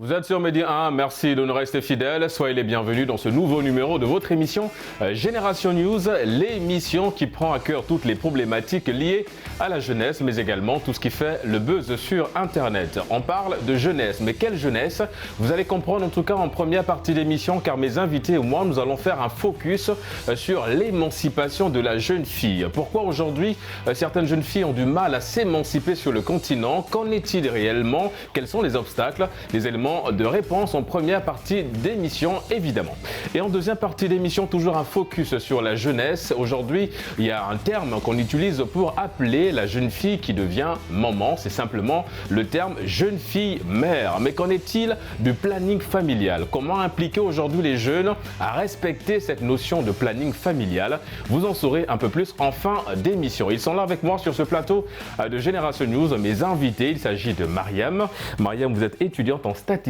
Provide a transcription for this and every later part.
Vous êtes sur Medi 1, merci de nous rester fidèles. Soyez les bienvenus dans ce nouveau numéro de votre émission Génération News, l'émission qui prend à cœur toutes les problématiques liées à la jeunesse, mais également tout ce qui fait le buzz sur Internet. On parle de jeunesse, mais quelle jeunesse? Vous allez comprendre en tout cas en première partie d'émission, car mes invités et moi, nous allons faire un focus sur l'émancipation de la jeune fille. Pourquoi aujourd'hui certaines jeunes filles ont du mal à s'émanciper sur le continent? Qu'en est-il réellement? Quels sont les obstacles? Les éléments de réponse en première partie d'émission, évidemment. Et en deuxième partie d'émission, toujours un focus sur la jeunesse. Aujourd'hui, il y a un terme qu'on utilise pour appeler la jeune fille qui devient maman. C'est simplement le terme jeune fille mère. Mais qu'en est-il du planning familial? Comment impliquer aujourd'hui les jeunes à respecter cette notion de planning familial? Vous en saurez un peu plus en fin d'émission. Ils sont là avec moi sur ce plateau de Génération News. Mes invités, il s'agit de Mariam. Mariam, vous êtes étudiante en statistique.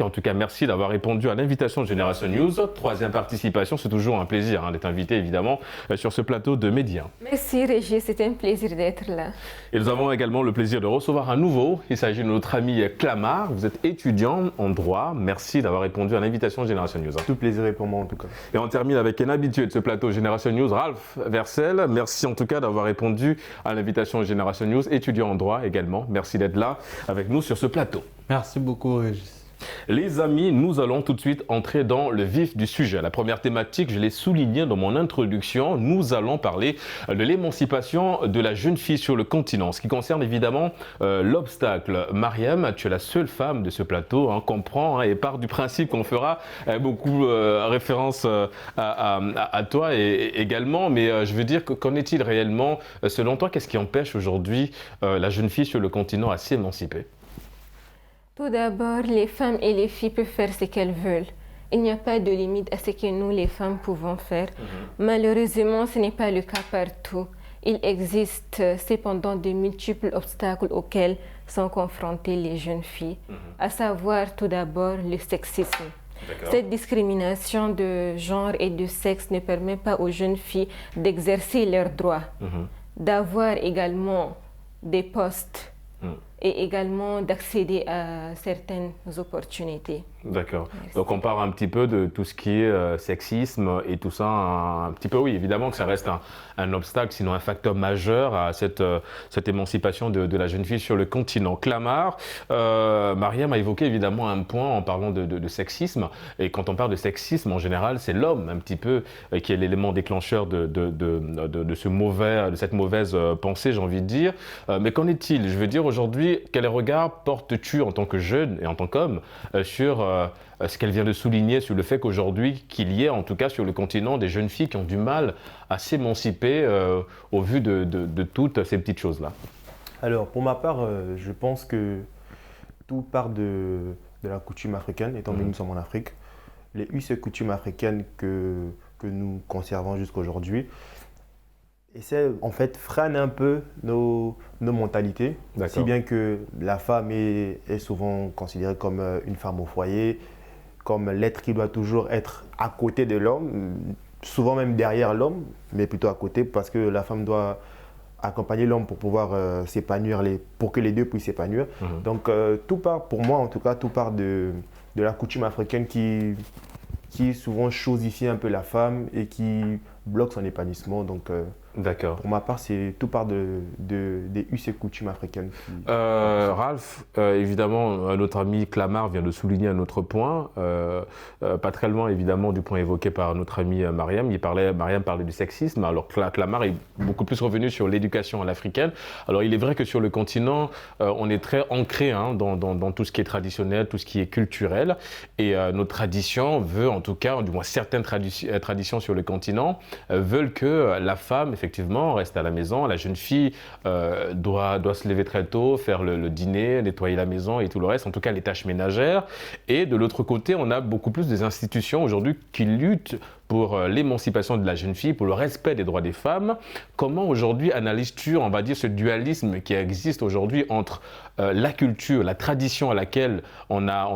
En tout cas, merci d'avoir répondu à l'invitation de Génération News. Troisième participation, c'est toujours un plaisir d'être invité évidemment sur ce plateau de Média. Merci Régis, c'était un plaisir d'être là. Et nous avons également le plaisir de recevoir un nouveau. Il s'agit de notre ami Clamart. Vous êtes étudiant en droit. Merci d'avoir répondu à l'invitation de Génération News. Tout plaisir est pour moi en tout cas. Et on termine avec un habitué de ce plateau Génération News, Ralph Versel. Merci en tout cas d'avoir répondu à l'invitation de Génération News, étudiant en droit également. Merci d'être là avec nous sur ce plateau. Merci beaucoup Régis. Les amis, nous allons tout de suite entrer dans le vif du sujet. La première thématique, je l'ai souligné dans mon introduction, nous allons parler de l'émancipation de la jeune fille sur le continent. Ce qui concerne évidemment l'obstacle. Mariam, tu es la seule femme de ce plateau, comprend et part du principe qu'on fera beaucoup référence à toi également. Mais je veux dire, qu'en est-il réellement? Selon toi, qu'est-ce qui empêche aujourd'hui la jeune fille sur le continent à s'émanciper? Tout d'abord, les femmes et les filles peuvent faire ce qu'elles veulent. Il n'y a pas de limite à ce que nous, les femmes, pouvons faire. Malheureusement, ce n'est pas le cas partout. Il existe cependant de multiples obstacles auxquels sont confrontées les jeunes filles, à savoir tout d'abord le sexisme. Cette discrimination de genre et de sexe ne permet pas aux jeunes filles d'exercer leurs droits, d'avoir également des postes et également d'accéder à certaines opportunités. D'accord. Donc on parle un petit peu de tout ce qui est sexisme et tout ça, un petit peu, oui, évidemment que ça reste un obstacle, sinon un facteur majeur à cette émancipation de la jeune fille sur le continent. Clamart, Mariam a évoqué évidemment un point en parlant de sexisme, et quand on parle de sexisme, en général, c'est l'homme un petit peu qui est l'élément déclencheur de cette mauvaise pensée, j'ai envie de dire. Mais qu'en est-il? Je veux dire, aujourd'hui, quel regard portes-tu en tant que jeune et en tant qu'homme sur ce qu'elle vient de souligner, sur le fait qu'aujourd'hui, qu'il y ait en tout cas sur le continent des jeunes filles qui ont du mal à s'émanciper au vu de toutes ces petites choses-là? Alors pour ma part, je pense que tout part de la coutume africaine, étant donné que nous sommes en Afrique. Les us et coutumes africaines que nous conservons jusqu'à aujourd'hui, et c'est en fait freine un peu nos mentalités, si bien que la femme est souvent considérée comme une femme au foyer, comme l'être qui doit toujours être à côté de l'homme, souvent même derrière l'homme, mais plutôt à côté, parce que la femme doit accompagner l'homme pour pouvoir s'épanouir, pour que les deux puissent s'épanouir. Donc tout part, pour moi en tout cas, tout part de la coutume africaine qui souvent chosifie un peu la femme et qui bloque son épanouissement. Donc, pour ma part, c'est tout part des us et coutumes africaines. Ralph, évidemment, notre ami Clamart vient de souligner un autre point, pas très loin évidemment du point évoqué par notre ami Mariam. Mariam parlait du sexisme, alors Clamart est beaucoup plus revenu sur l'éducation à l'africaine. Alors il est vrai que sur le continent, on est très ancré dans tout ce qui est traditionnel, tout ce qui est culturel, et notre tradition veut, en tout cas, du moins certaines traditions sur le continent, veulent que la femme, effectivement, reste à la maison. La jeune fille doit se lever très tôt, faire le dîner, nettoyer la maison et tout le reste, en tout cas les tâches ménagères. Et de l'autre côté, on a beaucoup plus des institutions aujourd'hui qui luttent pour l'émancipation de la jeune fille, pour le respect des droits des femmes. Comment aujourd'hui analyses-tu, on va dire, ce dualisme qui existe aujourd'hui entre la culture, la tradition à laquelle on a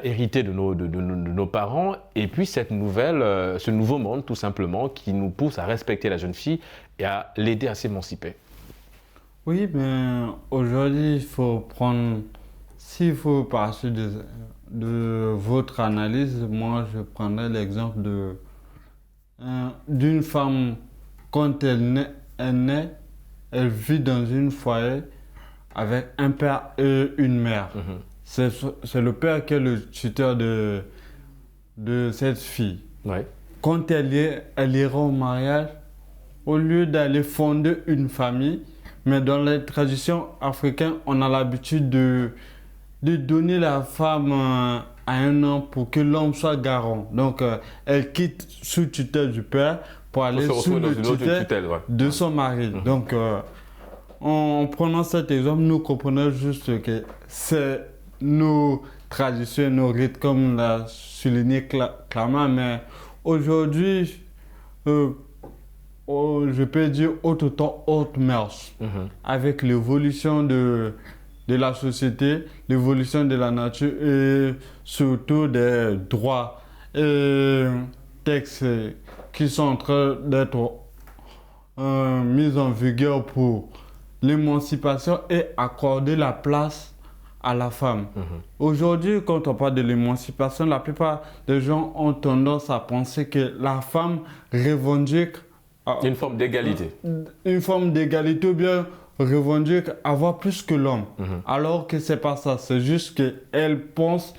hérité de nos parents, et puis ce nouveau monde tout simplement qui nous pousse à respecter la jeune fille et à l'aider à s'émanciper? Oui, mais aujourd'hui, il faut prendre s'il faut partir de votre analyse, moi je prendrais l'exemple d'une femme quand elle naît, elle vit dans une foyer avec un père et une mère. C'est le père qui est le tuteur de cette fille. Ouais. Quand elle ira au mariage, au lieu d'aller fonder une famille, mais dans les traditions africaines, on a l'habitude de donner la femme à un homme pour que l'homme soit garant. Donc, elle quitte sous tutelle du père pour aller sous le tutelle de son mari. Donc, en prenant cet exemple, nous comprenons juste que c'est nos traditions, nos rites, comme l'a souligné clairement, mais aujourd'hui, je peux dire autre temps, autre mœurs. Avec l'évolution de la société, l'évolution de la nature et surtout des droits et textes qui sont en train d'être mis en vigueur pour l'émancipation et accorder la place à la femme. Aujourd'hui, quand on parle de l'émancipation, la plupart des gens ont tendance à penser que la femme revendique une forme d'égalité. Une forme d'égalité ou bien revendique avoir plus que l'homme. Alors que c'est pas ça. C'est juste qu'elle pense,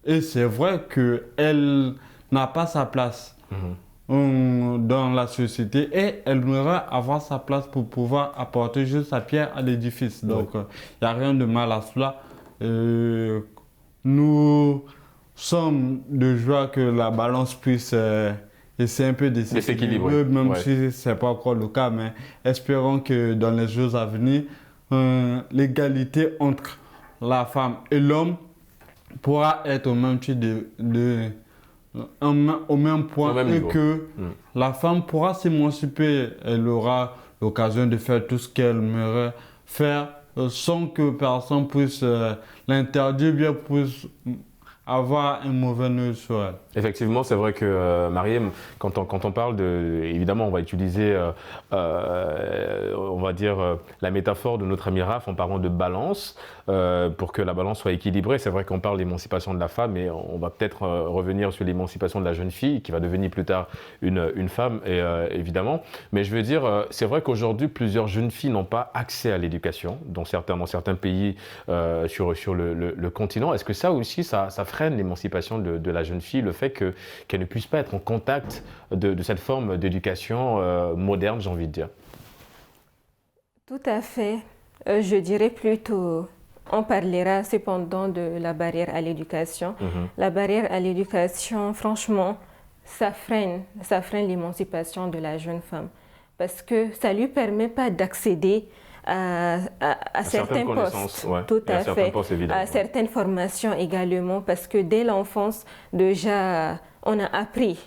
et c'est vrai qu'elle n'a pas sa place dans la société et elle devrait avoir sa place pour pouvoir apporter juste sa pierre à l'édifice. Donc, il n'y a rien de mal à cela. Nous sommes de joie que la balance puisse essayer un peu déséquilibrer, même si ce n'est pas encore le cas. Mais espérons que dans les jours à venir, l'égalité entre la femme et l'homme pourra être au même titre au même point et que la femme pourra s'émanciper. Elle aura l'occasion de faire tout ce qu'elle aimerait faire sans que personne puisse l'interdire, bien puisse avoir un mauvais œil sur elle. Effectivement, c'est vrai que Mariem, quand on parle de, évidemment, on va utiliser, on va dire la métaphore de notre ami Raph en parlant de balance pour que la balance soit équilibrée. C'est vrai qu'on parle d'émancipation de la femme, et on va peut-être revenir sur l'émancipation de la jeune fille qui va devenir plus tard une femme, évidemment. Mais je veux dire, c'est vrai qu'aujourd'hui, plusieurs jeunes filles n'ont pas accès à l'éducation dans certains pays sur le continent. Est-ce que ça aussi, ça freine l'émancipation de la jeune fille, le fait qu'elle ne puisse pas être en contact de cette forme d'éducation moderne, j'ai envie de dire? Tout à fait. Je dirais plutôt, on parlera cependant de la barrière à l'éducation. La barrière à l'éducation, franchement, ça freine l'émancipation de la jeune femme parce que ça ne lui permet pas d'accéder à certains postes, tout à fait, à certaines formations également, parce que dès l'enfance, déjà, on a appris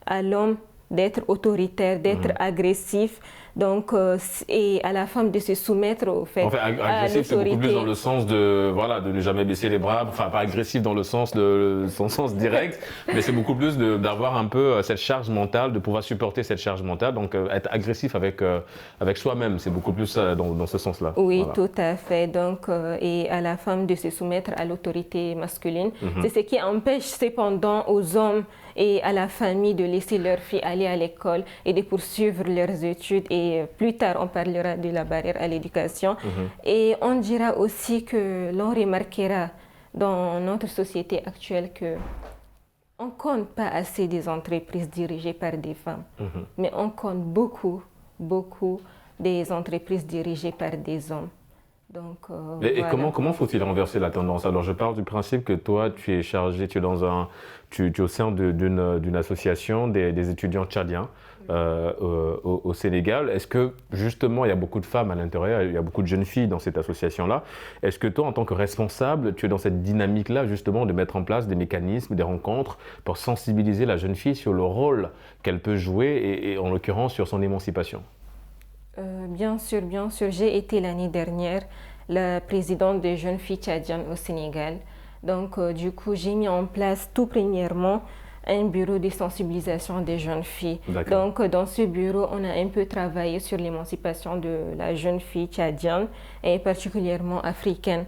à l'homme d'être autoritaire, d'être agressif, donc, et à la femme de se soumettre au fait. En fait, agressif, c'est beaucoup plus dans le sens de ne jamais baisser les bras, enfin pas agressif dans le sens son sens direct, mais c'est beaucoup plus d'avoir un peu cette charge mentale, de pouvoir supporter cette charge mentale, donc être agressif avec soi-même, c'est beaucoup plus dans ce sens-là. Oui, voilà. Tout à fait, donc, et à la femme de se soumettre à l'autorité masculine. C'est ce qui empêche cependant aux hommes et à la famille de laisser leurs filles aller à l'école et de poursuivre leurs études. Et plus tard, on parlera de la barrière à l'éducation. Et on dira aussi que l'on remarquera dans notre société actuelle que on ne compte pas assez des entreprises dirigées par des femmes, mais on compte beaucoup des entreprises dirigées par des hommes. Donc, et voilà. Comment faut-il renverser la tendance? Alors, je parle du principe que toi, tu es chargé, tu es au sein d'une association des étudiants tchadiens au Sénégal. Est-ce que, justement, il y a beaucoup de femmes à l'intérieur, il y a beaucoup de jeunes filles dans cette association-là. Est-ce que toi, en tant que responsable, tu es dans cette dynamique-là, justement, de mettre en place des mécanismes, des rencontres pour sensibiliser la jeune fille sur le rôle qu'elle peut jouer et en l'occurrence, sur son émancipation? Bien sûr. J'ai été l'année dernière la présidente des jeunes filles tchadiennes au Sénégal. Donc, du coup, j'ai mis en place tout premièrement un bureau de sensibilisation des jeunes filles. Donc, dans ce bureau, on a un peu travaillé sur l'émancipation de la jeune fille tchadienne et particulièrement africaine.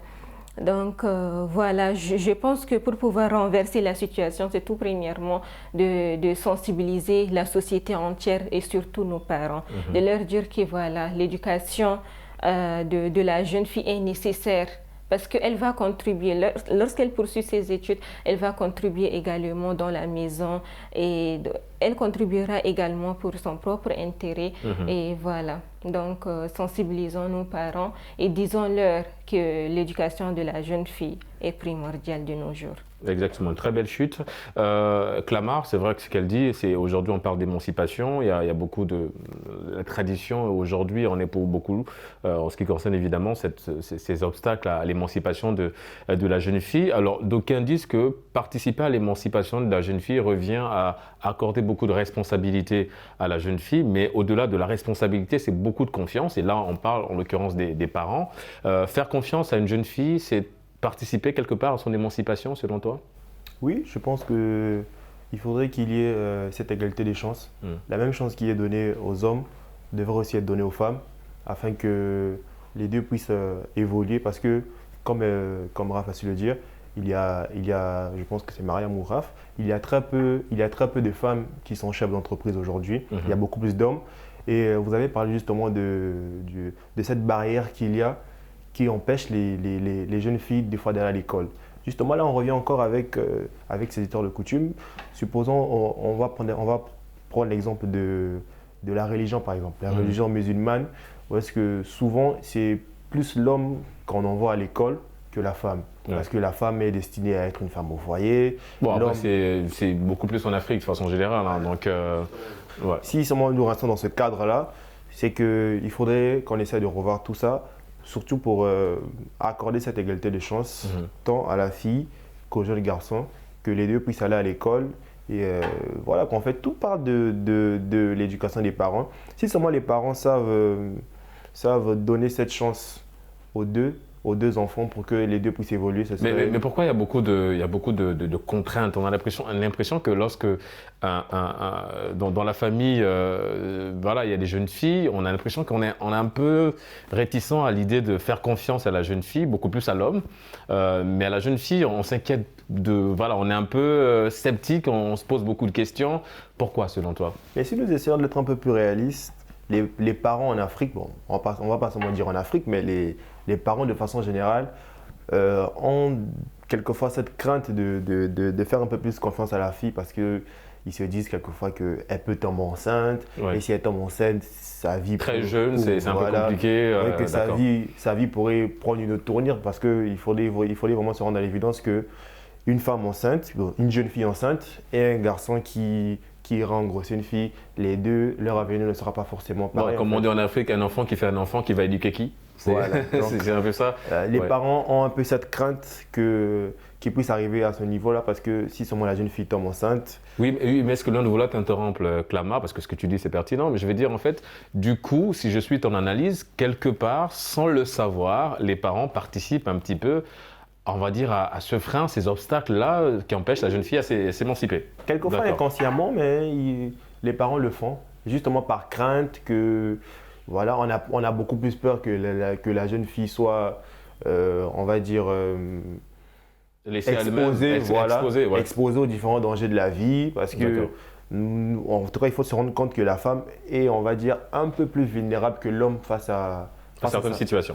Donc voilà, je pense que pour pouvoir renverser la situation, c'est tout premièrement de sensibiliser la société entière et surtout nos parents, de leur dire que voilà, l'éducation de la jeune fille est nécessaire parce qu'elle va contribuer, lorsqu'elle poursuit ses études, elle va contribuer également dans la maison et elle contribuera également pour son propre intérêt. Et voilà, donc sensibilisons nos parents et disons-leur que l'éducation de la jeune fille est primordiale de nos jours. Exactement, une très belle chute. Clamart, c'est vrai que ce qu'elle dit, c'est aujourd'hui on parle d'émancipation, il y a beaucoup de la tradition aujourd'hui, on est pour beaucoup en ce qui concerne évidemment ces obstacles à l'émancipation de la jeune fille. Alors d'aucuns disent que participer à l'émancipation de la jeune fille revient à accorder beaucoup de responsabilités à la jeune fille, mais au-delà de la responsabilité, c'est beaucoup de confiance, et là on parle en l'occurrence des parents. Faire confiance à une jeune fille, c'est participer quelque part à son émancipation, selon toi? Oui, je pense qu'il faudrait qu'il y ait cette égalité des chances. La même chance qui est donnée aux hommes devrait aussi être donnée aux femmes, afin que les deux puissent évoluer. Parce que, comme Raph a su le dire, il y a, je pense que c'est Mariam ou Raph, il y a très peu de femmes qui sont chefs d'entreprise aujourd'hui. Il y a beaucoup plus d'hommes. Et vous avez parlé justement de cette barrière qu'il y a, qui empêche les jeunes filles des fois d'aller à l'école. Justement, là, on revient encore avec ces histoires de coutume. Supposons, on va prendre l'exemple de la religion, par exemple, la religion musulmane, où est-ce que souvent, c'est plus l'homme qu'on envoie à l'école que la femme. Parce que la femme est destinée à être une femme au foyer. Bon, après, c'est beaucoup plus en Afrique, de façon générale. Hein, donc, ouais. Si seulement nous restons dans ce cadre-là, c'est qu'il faudrait qu'on essaie de revoir tout ça, surtout pour accorder cette égalité de chance tant à la fille qu'au jeune garçon, que les deux puissent aller à l'école. Et voilà, qu'en fait, tout part de l'éducation des parents. Si seulement les parents savent donner cette chance aux deux enfants pour que les deux puissent évoluer. Mais pourquoi il y a beaucoup de contraintes? On a l'impression que lorsque dans la famille, voilà, il y a des jeunes filles, on a l'impression qu'on est un peu réticent à l'idée de faire confiance à la jeune fille, beaucoup plus à l'homme. Mais à la jeune fille, on s'inquiète voilà, on est un peu sceptique, on se pose beaucoup de questions. Pourquoi, selon toi? Mais si nous essayons d'être un peu plus réalistes, les parents en Afrique, bon, on va pas seulement dire en Afrique, mais les parents de façon générale ont quelquefois cette crainte de faire un peu plus confiance à la fille parce qu'ils se disent quelquefois qu'elle peut tomber enceinte. Ouais. Et si elle tombe enceinte, sa vie… Très jeune, c'est un peu compliqué. Ouais, que sa vie pourrait prendre une autre tournure parce qu'il fallait vraiment se rendre à l'évidence qu'une femme enceinte, une jeune fille enceinte et un garçon qui ira engrosser une fille, les deux, leur avenir ne sera pas forcément pareil. Bon, comme on dit en Afrique, un enfant qui fait un enfant qui va éduquer qui? Voilà. C'est un peu ça. Les parents ont un peu cette crainte qu'ils puissent arriver à ce niveau-là parce que si seulement la jeune fille tombe enceinte… Oui, mais est-ce que l'un de vous là t'interrompre, Clamart, parce que ce que tu dis c'est pertinent, mais je vais dire en fait, du coup, si je suis ton analyse, quelque part, sans le savoir, les parents participent un petit peu, on va dire, à ce frein, ces obstacles-là qui empêchent la jeune fille à s'émanciper. Quelquefois inconsciemment, mais les parents le font, justement par crainte que… Voilà, on a beaucoup plus peur que la jeune fille soit, on va dire, exposée aux différents dangers de la vie. Parce que, en tout cas, il faut se rendre compte que la femme est, on va dire, un peu plus vulnérable que l'homme face à certaines situations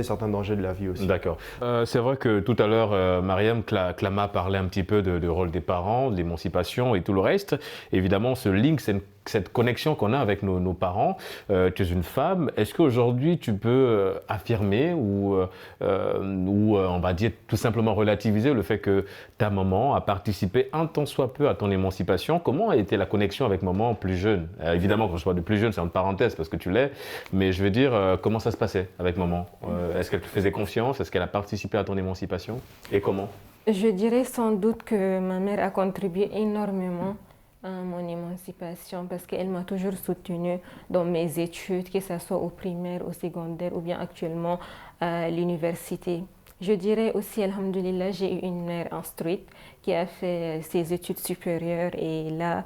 et certains dangers de la vie aussi. D'accord. C'est vrai que tout à l'heure, Mariam Clamart parlait un petit peu du rôle des parents, de l'émancipation et tout le reste. Évidemment, ce link, cette connexion qu'on a avec nos parents. Tu es une femme. Est-ce qu'aujourd'hui, tu peux affirmer ou on va dire tout simplement relativiser le fait que ta maman a participé un tant soit peu à ton émancipation? Comment a été la connexion avec maman plus jeune? Évidemment, quand je parle de plus jeune, c'est entre parenthèses parce que tu l'es. Mais je veux dire, comment ça se passait avec maman? Est-ce qu'elle te faisait confiance? Est-ce qu'elle a participé à ton émancipation? Et comment? Je dirais sans doute que ma mère a contribué énormément à mon émancipation parce qu'elle m'a toujours soutenue dans mes études, que ce soit au primaire, au secondaire ou bien actuellement à l'université. Je dirais aussi, alhamdoulilah, j'ai eu une mère instruite qui a fait ses études supérieures et là,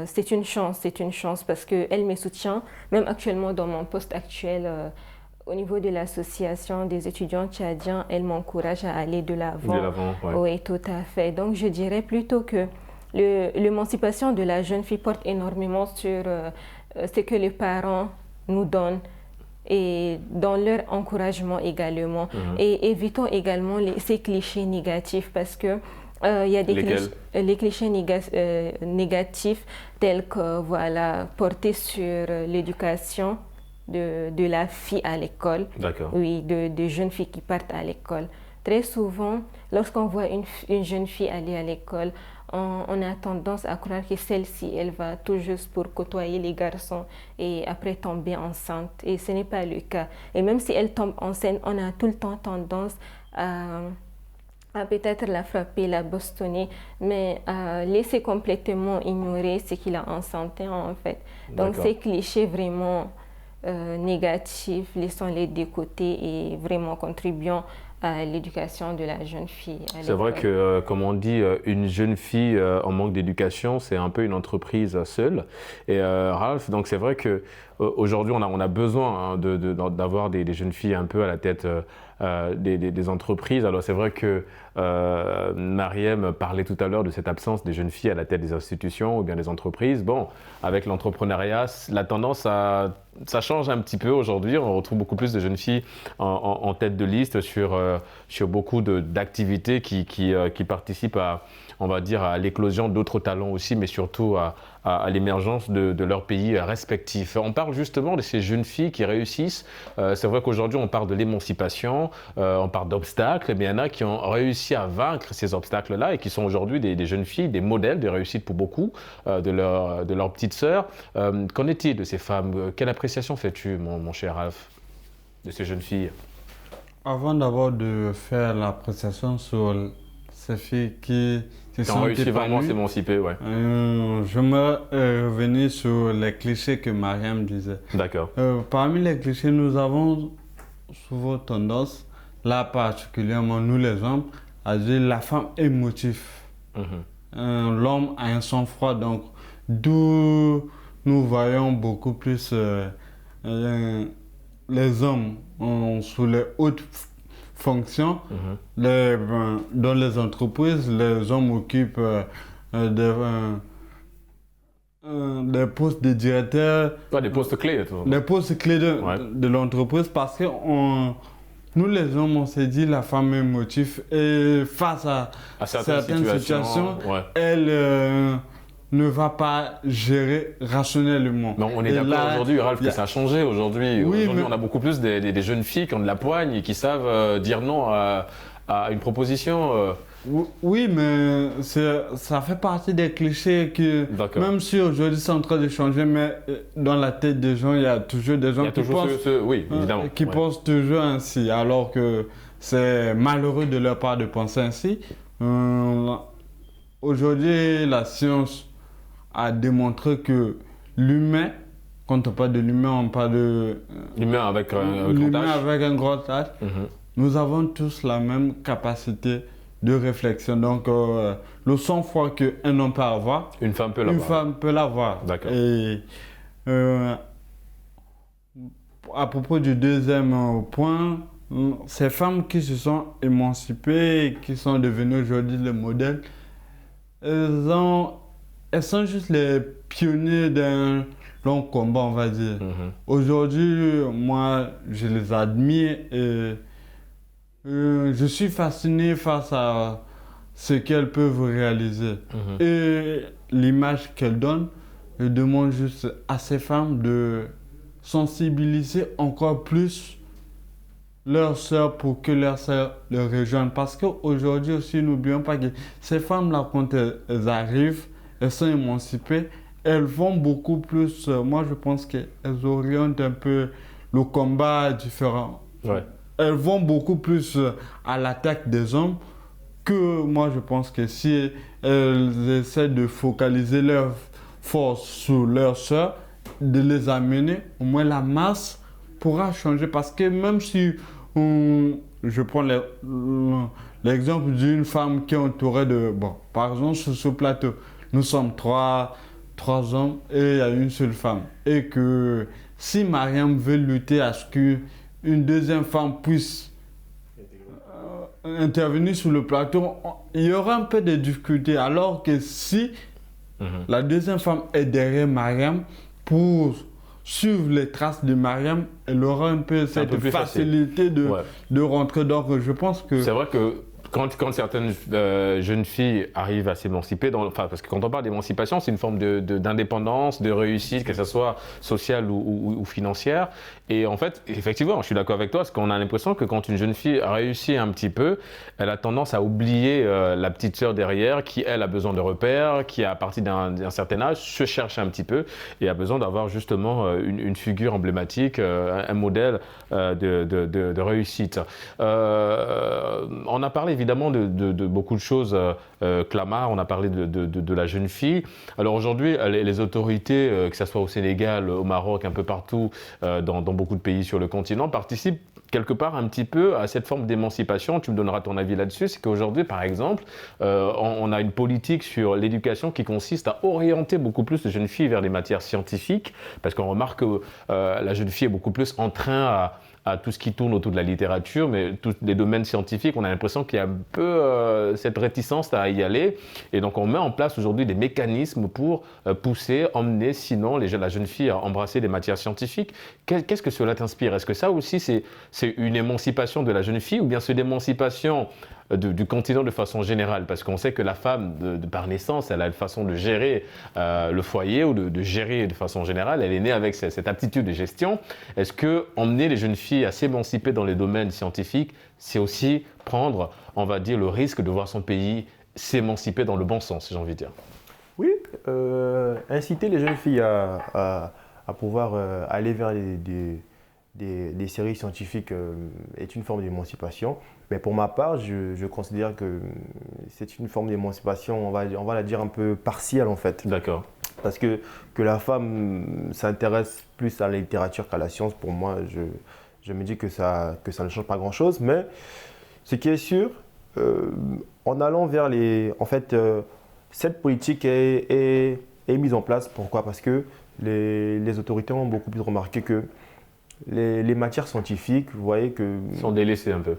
c'est une chance parce qu'elle me soutient, même actuellement dans mon poste actuel. au niveau de l'association des étudiants tchadiens, elle m'encourage à aller de l'avant. De l'avant, ouais. Oui, tout à fait. Donc, je dirais plutôt que l'émancipation de la jeune fille porte énormément sur ce que les parents nous donnent et dans leur encouragement également. Et évitons également ces clichés négatifs parce que il y a les clichés négatifs tels que voilà, portés sur l'éducation de la fille à l'école. D'accord. Oui, de jeunes filles qui partent à l'école. Très souvent, lorsqu'on voit une jeune fille aller à l'école, on a tendance à croire que celle-ci, elle va tout juste pour côtoyer les garçons et après tomber enceinte. Et ce n'est pas le cas. Et même si elle tombe enceinte, on a tout le temps tendance à peut-être la frapper, la bastonner, mais à laisser complètement ignorer ce qu'il a enceinté en fait. Donc ces clichés vraiment négatifs, laissons-les de côté et vraiment contribuons à l'éducation de la jeune fille. C'est vrai que, comme on dit, une jeune fille en manque d'éducation, c'est un peu une entreprise seule. Et Ralph, donc c'est vrai que aujourd'hui, on a besoin d'avoir des jeunes filles un peu à la tête des entreprises. Alors c'est vrai que Mariem parlait tout à l'heure de cette absence des jeunes filles à la tête des institutions ou bien des entreprises. Bon, avec l'entrepreneuriat, la tendance, ça change un petit peu aujourd'hui. On retrouve beaucoup plus de jeunes filles en tête de liste sur beaucoup d'activités qui participent on va dire, à l'éclosion d'autres talents aussi, mais surtout à l'émergence de leurs pays respectifs. On parle justement de ces jeunes filles qui réussissent. C'est vrai qu'aujourd'hui, on parle de l'émancipation, on parle d'obstacles, mais il y en a qui ont réussi à vaincre ces obstacles-là et qui sont aujourd'hui des jeunes filles, des modèles de réussite pour beaucoup de leurs petites sœurs. Qu'en est-il de ces femmes? Quelle appréciation fais-tu, mon cher Ralph, de ces jeunes filles? Avant d'abord de faire l'appréciation sur ces filles qui ont réussi vraiment à s'émanciper, ouais. J'aimerais revenir sur les clichés que Mariam disait. D'accord. Parmi les clichés, nous avons souvent tendance, là particulièrement nous les hommes, à dire la femme est émotive. L'homme a un sang-froid, donc d'où nous voyons beaucoup plus les hommes sous les hautes fonctions. Dans les entreprises, les hommes occupent des postes de directeur. Des postes clés. Des postes clés de l'entreprise parce que nous les hommes, on s'est dit la femme est émotive et face à certaines situations, elle ne va pas gérer rationnellement. Mais on est d'accord aujourd'hui, Ralph, que ça a changé aujourd'hui. Oui, aujourd'hui, on a beaucoup plus des jeunes filles qui ont de la poigne et qui savent dire non à une proposition. Oui, mais ça fait partie des clichés que, même si aujourd'hui c'est en train de changer, mais dans la tête des gens, il y a toujours des gens qui pensent toujours ainsi, alors que c'est malheureux de leur part de penser ainsi. Aujourd'hui, la science a démontré que l'humain, quand on parle de l'humain, on parle de l'humain avec un grand H. Nous avons tous la même capacité de réflexion. Donc, le sang-froid qu'un homme peut avoir, une femme peut l'avoir. Une femme peut l'avoir. D'accord. Et à propos du deuxième point, ces femmes qui se sont émancipées, qui sont devenues aujourd'hui les modèles, elles sont juste les pionniers d'un long combat, on va dire. Aujourd'hui, moi, je les admire et je suis fasciné face à ce qu'elles peuvent réaliser. Et l'image qu'elles donnent, je demande juste à ces femmes de sensibiliser encore plus leurs sœurs pour que leurs sœurs les rejoignent. Parce qu'aujourd'hui aussi, n'oublions pas que ces femmes-là, quand elles arrivent, elles sont émancipées, elles vont beaucoup plus, moi je pense qu'elles orientent un peu le combat différent. Elles vont beaucoup plus à l'attaque des hommes que moi je pense que si elles essaient de focaliser leur force sur leurs sœurs, de les amener, au moins la masse pourra changer. Parce que même si je prends l'exemple d'une femme qui est entourée de... Bon, par exemple, sur ce plateau, nous sommes trois hommes et il y a une seule femme. Et que si Mariam veut lutter à ce que une deuxième femme puisse intervenir sur le plateau, il y aura un peu de difficultés. Alors que si la deuxième femme est derrière Mariam pour suivre les traces de Mariam, elle aura un peu cette facilité de rentrer. Donc je pense que... C'est vrai que quand certaines jeunes filles arrivent à s'émanciper, parce que quand on parle d'émancipation, c'est une forme d'indépendance, de réussite, que ce soit sociale ou financière. Et en fait, effectivement, je suis d'accord avec toi, parce qu'on a l'impression que quand une jeune fille a réussi un petit peu, elle a tendance à oublier la petite sœur derrière, qui elle a besoin de repères, qui à partir d'un certain âge se cherche un petit peu et a besoin d'avoir justement une figure emblématique, un modèle de réussite. On a parlé évidemment de beaucoup de choses, Clamart, on a parlé de la jeune fille. Alors aujourd'hui, les autorités, que ce soit au Sénégal, au Maroc, un peu partout, dans beaucoup de pays sur le continent, participent quelque part un petit peu à cette forme d'émancipation. Tu me donneras ton avis là-dessus. C'est qu'aujourd'hui, par exemple, on a une politique sur l'éducation qui consiste à orienter beaucoup plus les jeunes filles vers les matières scientifiques, parce qu'on remarque que la jeune fille est beaucoup plus en train à tout ce qui tourne autour de la littérature, mais tous les domaines scientifiques, on a l'impression qu'il y a un peu cette réticence à y aller. Et donc, on met en place aujourd'hui des mécanismes pour pousser, emmener, sinon, la jeune fille à embrasser les matières scientifiques. Qu'est-ce que cela t'inspire? Est-ce que ça aussi, c'est une émancipation de la jeune fille, ou bien c'est une émancipation du continent de façon générale, parce qu'on sait que la femme, par naissance, elle a une façon de gérer le foyer ou de gérer de façon générale. Elle est née avec cette aptitude de gestion. Est-ce que emmener les jeunes filles à s'émanciper dans les domaines scientifiques, c'est aussi prendre, on va dire, le risque de voir son pays s'émanciper dans le bon sens, j'ai envie de dire? Oui, inciter les jeunes filles à pouvoir aller vers des séries scientifiques est une forme d'émancipation. Mais pour ma part, je considère que c'est une forme d'émancipation, on va la dire un peu partielle en fait. D'accord. Parce que la femme s'intéresse plus à la littérature qu'à la science, pour moi, je me dis que ça ne change pas grand-chose. Mais ce qui est sûr, en allant vers en fait, cette politique est mise en place. Pourquoi? Parce que les autorités ont beaucoup plus remarqué que les matières scientifiques, vous voyez que... sont délaissées un peu.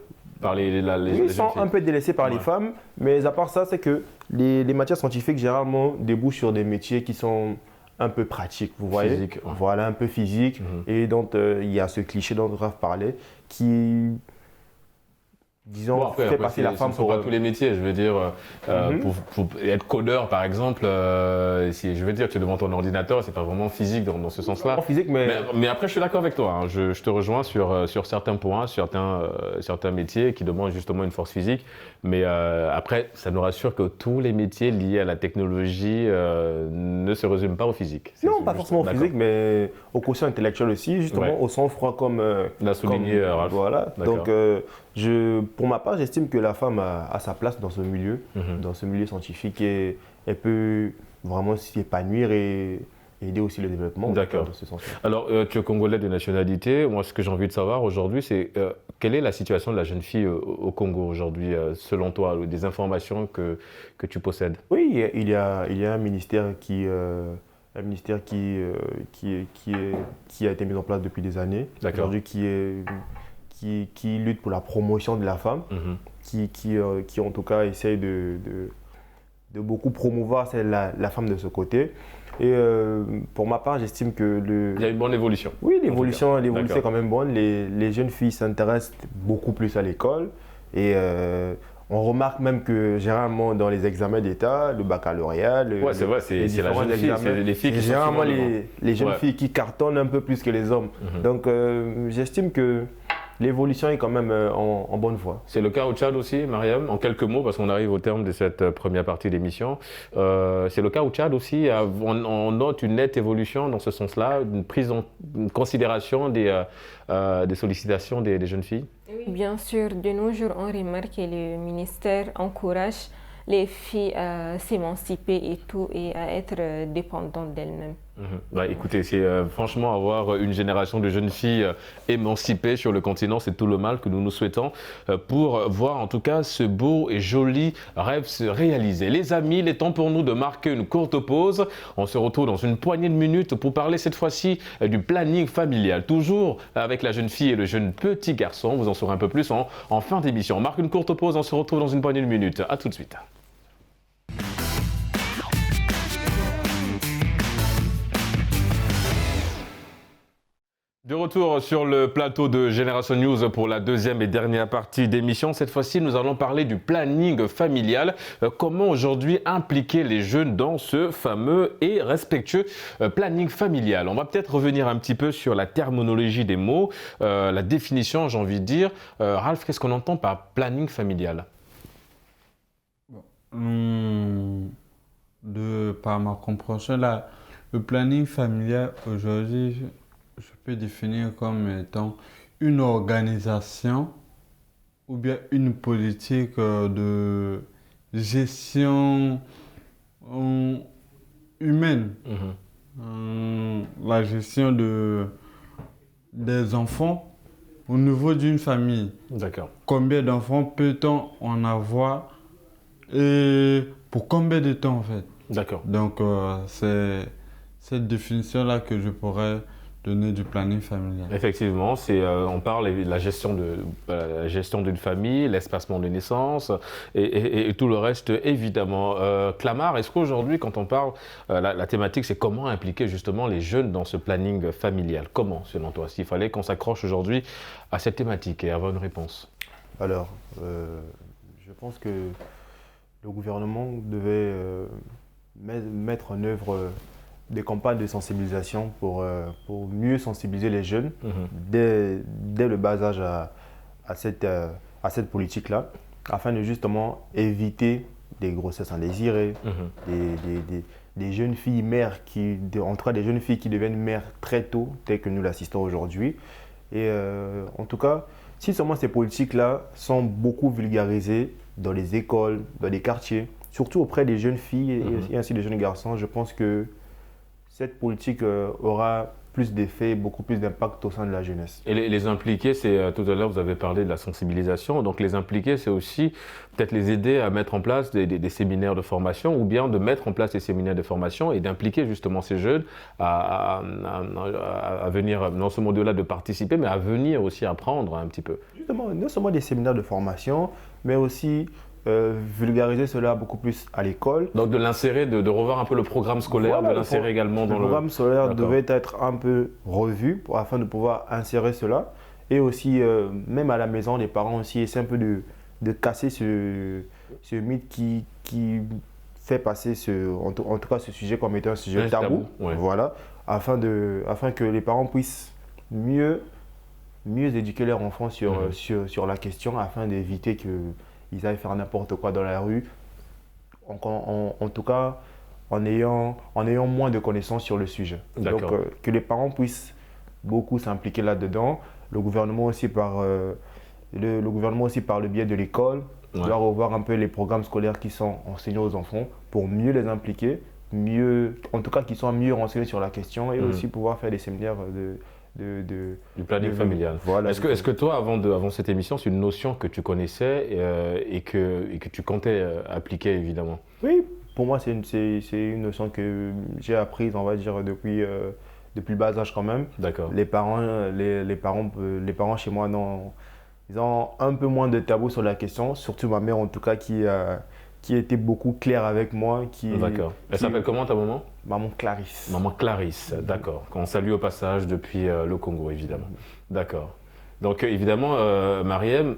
Ils sont un peu délaissés par les femmes, mais à part ça, c'est que les matières scientifiques généralement débouchent sur des métiers qui sont un peu pratiques, vous voyez. Physique, ouais. Voilà, un peu physique. Et donc, il y a ce cliché dont Raph parlait qui, disons, après, fait passer la femme pour... pas tous les métiers, je veux dire, pour être codeur par exemple, si je veux dire, tu es devant ton ordinateur, c'est pas vraiment physique dans ce sens-là. Pas physique, mais après, je suis d'accord avec toi, hein. Je te rejoins sur certains points, certains métiers qui demandent justement une force physique. Mais après, ça nous rassure que tous les métiers liés à la technologie ne se résument pas au physique. Non, pas forcément au physique, mais au quotient intellectuel aussi, justement, au sang-froid comme... l'a souligné Ralph. Voilà, donc pour ma part, j'estime que la femme a sa place dans ce milieu, scientifique, et elle peut vraiment s'y épanouir et aider aussi le développement. D'accord. Dans ce sens-là. Alors, tu es congolais de nationalité. Moi, ce que j'ai envie de savoir aujourd'hui, c'est quelle est la situation de la jeune fille au Congo aujourd'hui, selon toi, des informations que tu possèdes? Oui, il y a un ministère qui a été mis en place depuis des années. Aujourd'hui, qui lutte pour la promotion de la femme, qui en tout cas essaye de beaucoup promouvoir la femme de ce côté. Et pour ma part, j'estime que il y a une bonne évolution. Oui, l'évolution est quand même bonne. Les jeunes filles s'intéressent beaucoup plus à l'école. Et on remarque même que généralement dans les examens d'État, le baccalauréat, c'est vrai, c'est la jeune fille, c'est les filles qui sont généralement les jeunes filles qui cartonnent un peu plus que les hommes. Donc j'estime que l'évolution est quand même en bonne voie. C'est le cas au Tchad aussi, Mariam? En quelques mots, parce qu'on arrive au terme de cette première partie d'émission. C'est le cas au Tchad aussi? On note une nette évolution dans ce sens-là, une prise en considération des sollicitations des jeunes filles? Oui, bien sûr. De nos jours, on remarque que le ministère encourage les filles à s'émanciper et à être dépendantes d'elles-mêmes. Écoutez, c'est franchement avoir une génération de jeunes filles émancipées sur le continent, c'est tout le mal que nous nous souhaitons pour voir en tout cas ce beau et joli rêve se réaliser. Les amis, il est temps pour nous de marquer une courte pause. On se retrouve dans une poignée de minutes pour parler cette fois-ci du planning familial. Toujours avec la jeune fille et le jeune petit garçon. Vous en saurez un peu plus en fin d'émission. On marque une courte pause, on se retrouve dans une poignée de minutes. A tout de suite. De retour sur le plateau de Génération News pour la deuxième et dernière partie d'émission. Cette fois-ci, nous allons parler du planning familial. Comment aujourd'hui impliquer les jeunes dans ce fameux et respectueux planning familial. On va peut-être revenir un petit peu sur la terminologie des mots, la définition, j'ai envie de dire. Ralph, qu'est-ce qu'on entend par planning familial? Par ma compréhension, là, le planning familial aujourd'hui, je peux définir comme étant une organisation ou bien une politique de gestion humaine. La gestion des enfants au niveau d'une famille. D'accord. Combien d'enfants peut-on en avoir et pour combien de temps en fait? D'accord. Donc c'est cette définition-là que je pourrais donner du planning familial. Effectivement, on parle de la gestion d'une famille, l'espacement de naissance et tout le reste évidemment. Clamart, est-ce qu'aujourd'hui quand on parle, la thématique c'est comment impliquer justement les jeunes dans ce planning familial? Comment selon toi? S'il fallait qu'on s'accroche aujourd'hui à cette thématique et avoir une réponse. Alors, je pense que le gouvernement devait mettre en œuvre des campagnes de sensibilisation pour mieux sensibiliser les jeunes dès le bas âge à cette politique-là, afin de justement éviter des grossesses indésirées, des jeunes filles mères en tout cas des jeunes filles qui deviennent mères très tôt, telles que nous l'assistons aujourd'hui. Et en tout cas, si seulement ces politiques-là sont beaucoup vulgarisées dans les écoles, dans les quartiers, surtout auprès des jeunes filles et ainsi des jeunes garçons, je pense que cette politique aura plus d'effet, beaucoup plus d'impact au sein de la jeunesse. Et les impliquer, c'est tout à l'heure vous avez parlé de la sensibilisation, donc les impliquer c'est aussi peut-être les aider à mettre en place des séminaires de formation ou bien de mettre en place des séminaires de formation et d'impliquer justement ces jeunes à venir, non seulement au-delà de participer, mais à venir aussi apprendre un petit peu. Justement, non seulement des séminaires de formation, mais aussi vulgariser cela beaucoup plus à l'école. Donc de l'insérer, de revoir un peu le programme scolaire, Voilà, de l'insérer également dans le programme scolaire devait être un peu revu afin de pouvoir insérer cela. Et aussi, même à la maison, les parents aussi essaient un peu de casser ce mythe qui fait passer en tout cas ce sujet comme étant un sujet tabou. Ouais. Voilà, afin que les parents puissent mieux éduquer leurs enfants sur la question, afin d'éviter qu'ils aillent faire n'importe quoi dans la rue, en tout cas en ayant moins de connaissances sur le sujet. Donc que les parents puissent beaucoup s'impliquer là-dedans, le gouvernement aussi par le biais de l'école doit revoir un peu les programmes scolaires qui sont enseignés aux enfants pour mieux les impliquer, en tout cas qu'ils soient mieux renseignés sur la question et aussi pouvoir faire des séminaires du planning familial. Voilà, est-ce que toi, avant cette émission, c'est une notion que tu connaissais et que tu comptais appliquer évidemment? Oui, pour moi c'est une notion que j'ai apprise, on va dire, depuis le bas âge quand même. D'accord. Les parents chez moi ils ont un peu moins de tabou sur la question, surtout ma mère en tout cas qui était beaucoup claire avec moi. D'accord. Elle s'appelle comment ta maman? Maman Clarisse. Maman Clarisse, d'accord. Qu'on salue au passage depuis le Congo, évidemment. D'accord. Donc évidemment, Mariem,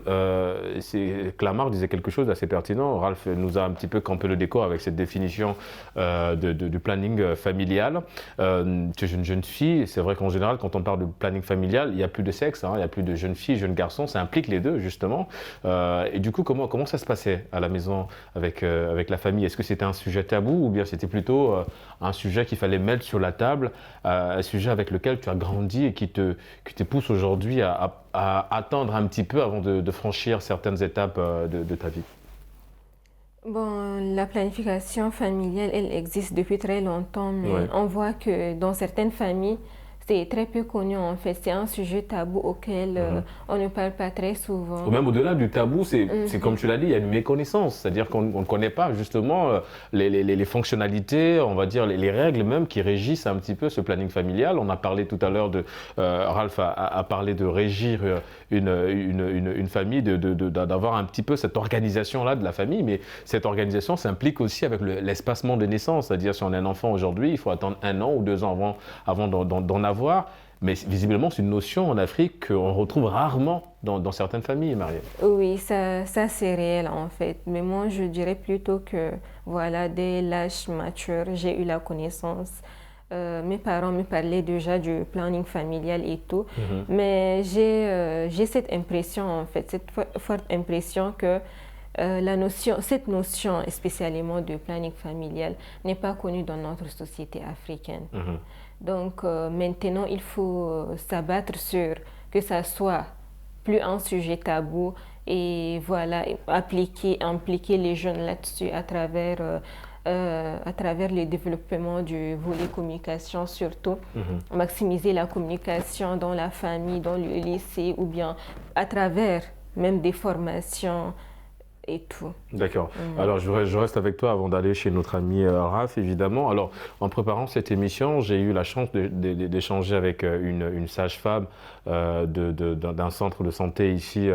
Clamart disait quelque chose d'assez pertinent. Ralph nous a un petit peu campé le décor avec cette définition du planning familial. Tu es une jeune fille, c'est vrai qu'en général, quand on parle de planning familial, il n'y a plus de sexe, il n'y a plus de jeunes filles, jeunes garçons, ça implique les deux justement. Et du coup, comment ça se passait à la maison avec la famille? Est-ce que c'était un sujet tabou ou bien c'était plutôt un sujet qu'il fallait mettre sur la table, un sujet avec lequel tu as grandi et qui te pousse aujourd'hui à attendre un petit peu avant de franchir certaines étapes de ta vie? Bon, la planification familiale, elle existe depuis très longtemps, mais Ouais. on voit que dans certaines familles, c'est très peu connu en fait. C'est un sujet tabou auquel on ne parle pas très Ou souvent. même au-delà du tabou, c'est comme Mhm. tu l'as dit, il y a une méconnaissance. C'est-à-dire qu'on ne connaît pas justement les fonctionnalités, on va dire les règles même qui régissent un petit peu ce planning familial. On a parlé tout à l'heure de, Ralph a parlé de régir une famille, d'avoir un petit peu cette organisation-là de la famille. Mais cette organisation s'implique aussi avec l'espacement de naissance. C'est-à-dire si on a un enfant aujourd'hui, il faut attendre 1 an ou 2 ans avant d'en avoir. Mais visiblement, c'est une notion en Afrique qu'on retrouve rarement dans certaines familles, Marie. Oui, ça c'est réel en fait. Mais moi, je dirais plutôt que, voilà, dès l'âge mature, j'ai eu la connaissance. Mes parents me parlaient déjà du planning familial et tout. Mais j'ai cette impression en fait, cette forte impression que cette notion spécialement de planning familial n'est pas connue dans notre société africaine. Mhm. Donc maintenant, il faut s'abattre sur que ça soit plus un sujet tabou et voilà, impliquer les jeunes là-dessus à travers le développement du volet communication surtout, maximiser la communication dans la famille, dans le lycée ou bien à travers même des formations et tout. D'accord. Alors, je reste avec toi avant d'aller chez notre ami Raph, évidemment. Alors, en préparant cette émission, j'ai eu la chance d'échanger avec une sage-femme d'un centre de santé ici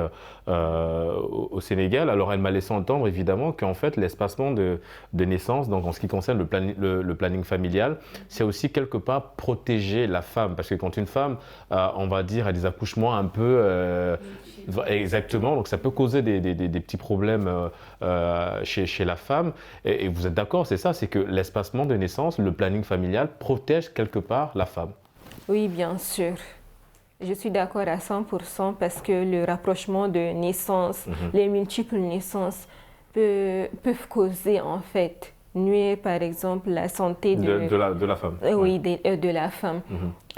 au Sénégal. Alors, elle m'a laissé entendre, évidemment, qu'en fait, l'espacement de naissance, donc en ce qui concerne le planning familial, c'est aussi quelque part protéger la femme. Parce que quand une femme, on va dire, a des accouchements un peu... exactement, donc ça peut causer des petits problèmes chez la femme. Et vous êtes d'accord, c'est ça, c'est que l'espacement de naissance, le planning familial protège quelque part la femme. Oui, bien sûr. Je suis d'accord à 100% parce que le rapprochement de naissances, les multiples naissances peuvent causer en fait nuire par exemple la santé De la femme. oui, Ouais. de la femme.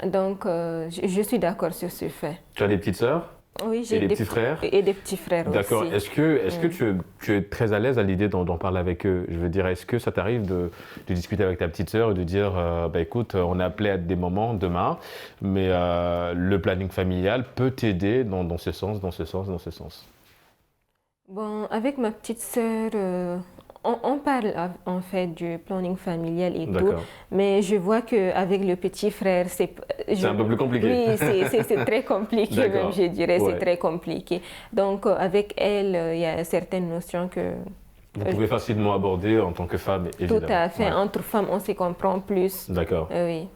Donc je suis d'accord sur ce fait. Tu as des petites sœurs Oui, et j'ai des des petits frères? et des petits frères D'accord. aussi. Est-ce que tu es très à l'aise à l'idée d'en parler avec eux? Je veux dire, est-ce que ça t'arrive de discuter avec ta petite sœur et de dire, bah, écoute, on est appelé à des moments demain, mais le planning familial peut t'aider dans ce sens, dans ce sens, dans ce sens. Bon, avec ma petite sœur, on parle en fait du planning familial et tout, D'accord. mais je vois qu'avec le petit frère, C'est un peu plus compliqué. Oui, c'est très compliqué D'accord. même, je dirais, Ouais. c'est très compliqué. Donc, avec elle, il y a certaines notions que Vous pouvez facilement aborder en tant que femme, évidemment. tout à fait, Ouais. entre femmes, on se comprend plus. D'accord. Oui.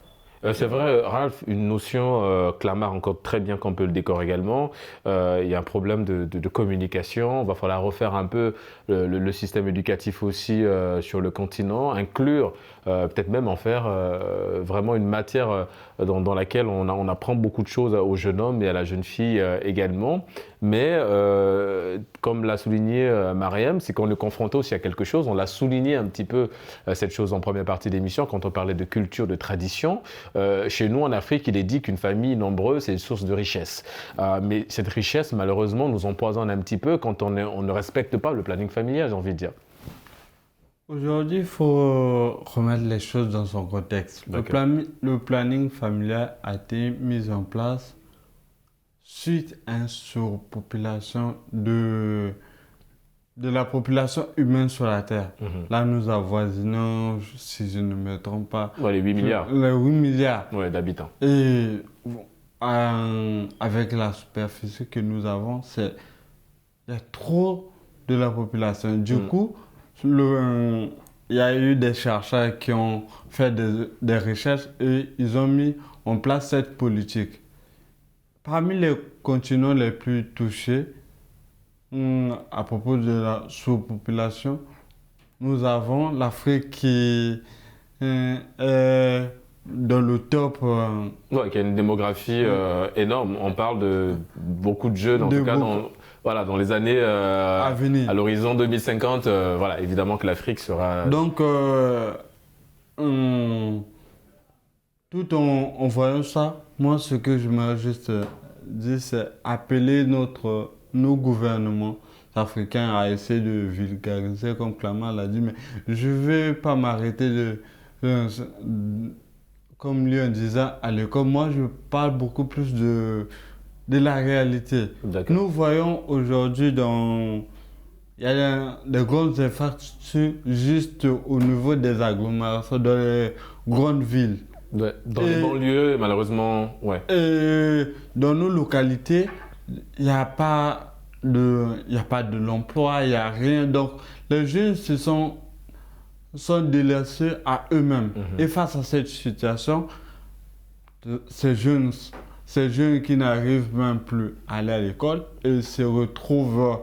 C'est vrai, Ralph, une notion, Clamart encore très bien qu'on peut le décor également. Il y a un problème de communication. Il va falloir refaire un peu le système éducatif aussi sur le continent, inclure, peut-être même en faire vraiment une matière dans laquelle on apprend beaucoup de choses aux jeunes hommes et à la jeune fille également. Mais comme l'a souligné Mariam, c'est qu'on est confronté aussi à quelque chose. On l'a souligné un petit peu cette chose en première partie d'émission quand on parlait de culture, de tradition. Chez nous, en Afrique, il est dit qu'une famille nombreuse, c'est une source de richesse. Mais cette richesse, malheureusement, nous empoisonne un petit peu quand on ne respecte pas le planning familial, j'ai envie de dire. Aujourd'hui, il faut remettre les choses dans son contexte. D'accord. Le planning familial a été mis en place suite à une surpopulation de la population humaine sur la Terre. Là, nous avoisinons, si je ne me trompe pas, Ouais, les 8 milliards les 8 milliards. ouais, d'habitants. Et avec la superficie que nous avons, il y a trop de la population. Du coup, il y a eu des chercheurs qui ont fait des recherches et ils ont mis en place cette politique. Parmi les continents les plus touchés, à propos de la sous-population, nous avons l'Afrique qui est dans le top. Ouais, qui a une démographie énorme. On parle de beaucoup de jeunes, en tout cas, voilà, dans les années à venir. à l'horizon 2050. Voilà, évidemment que l'Afrique sera... Donc, tout en voyant ça, moi, ce que je me juste dire, c'est appeler nos gouvernements africains à essayer de vulgariser, comme Clamart l'a dit, mais je ne vais pas m'arrêter comme lui en disant à l'école. Moi, je parle beaucoup plus de la réalité. Nous voyons aujourd'hui il y a des grandes infrastructures juste au niveau des agglomérations, dans les grandes villes. Ouais, dans les banlieues, malheureusement, ouais. Et dans nos localités, il n'y a pas de l'emploi, il n'y a rien. Donc, les jeunes sont délaissés à eux-mêmes. Et face à cette situation, ces jeunes qui n'arrivent même plus à aller à l'école et se retrouvent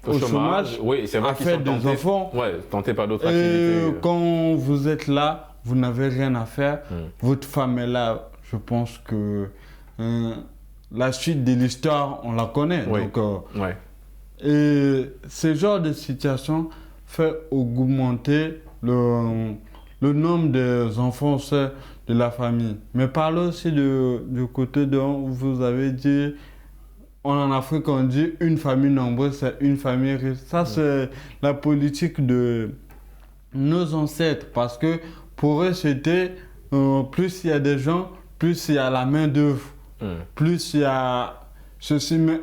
au chômage, oui, c'est vrai, à faire des enfants. Ouais, tentés par d'autres activités. Quand vous êtes là, vous n'avez rien à faire. Votre femme est là. Je pense que la suite de l'histoire, on la connaît. Oui. Donc, et ce genre de situation fait augmenter le nombre des enfants de la famille. Mais parlons aussi du côté dont vous avez dit, en Afrique, on dit une famille nombreuse, c'est une famille riche. Ça, c'est la politique de nos ancêtres. Parce que pour eux, c'était plus il y a des gens, plus il y a la main-d'œuvre, plus il y a ceci. Mais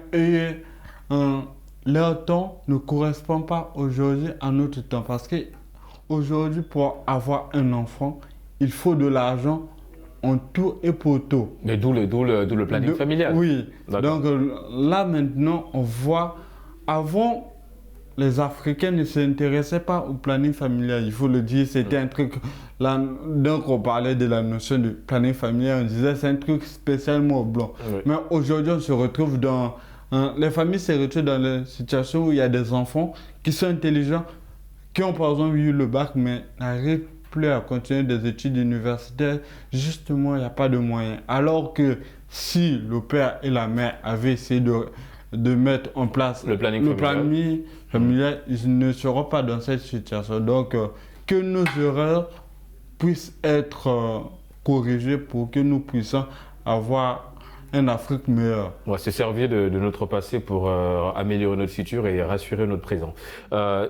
leur temps ne correspond pas aujourd'hui à notre temps. Parce qu'aujourd'hui, pour avoir un enfant, il faut de l'argent en tout et pour tout. Mais d'où le planning familial. Oui. Donc là maintenant, on voit, avant, les Africains ne s'intéressaient pas au planning familial, il faut le dire, c'était un truc, là, donc on parlait de la notion de planning familial, on disait c'est un truc spécialement aux Blancs. Mais aujourd'hui, on se retrouve les familles se retrouvent dans les situations où il y a des enfants qui sont intelligents, qui ont par exemple eu le bac, mais n'arrivent plus à continuer des études universitaires, justement, il n'y a pas de moyens. Alors que si le père et la mère avaient essayé de mettre en place le planning familial, ils ne seront pas dans cette situation. Donc, que nos erreurs puissent être corrigées pour que nous puissions avoir une Afrique meilleure. On va se servir de notre passé pour améliorer notre futur et rassurer notre présent.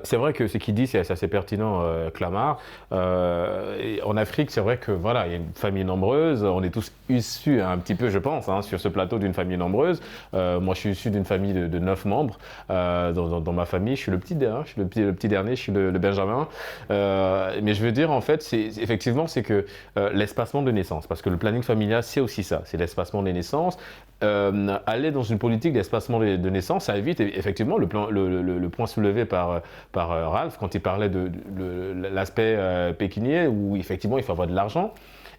C'est vrai que ce qu'il dit, c'est assez pertinent, Clamart. En Afrique, c'est vrai que voilà, il y a une famille nombreuse. On est tous issus un petit peu, je pense, sur ce plateau d'une famille nombreuse. Moi, je suis issu d'une famille de 9 membres. Dans ma famille, je suis le petit dernier, je suis le Benjamin. Mais je veux dire, en fait, effectivement, c'est que l'espacement de naissance, parce que le planning familial, c'est aussi ça, c'est l'espacement des naissances. Aller dans une politique d'espacement de naissance, ça évite effectivement le point soulevé par Ralph quand il parlait de l'aspect pécunier, où effectivement il faut avoir de l'argent.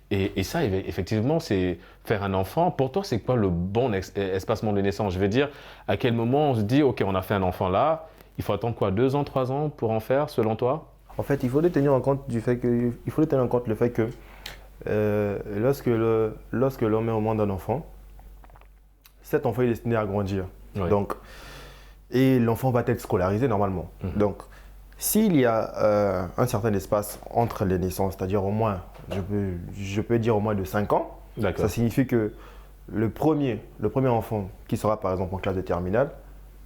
Et ça, effectivement, c'est faire un enfant. Pour toi, c'est quoi le bon espacement de naissance? Je veux dire, à quel moment on se dit, OK, on a fait un enfant là, il faut attendre quoi, 2 ans, 3 ans pour en faire, selon toi? En fait, il faut tenir en compte le fait que lorsque l'homme met au monde un enfant, cet enfant est destiné à grandir. Donc, et l'enfant va être scolarisé normalement. Donc, s'il y a un certain espace entre les naissances, c'est-à-dire au moins, je peux dire au moins de 5 ans, ça signifie que le premier enfant qui sera par exemple en classe de terminale,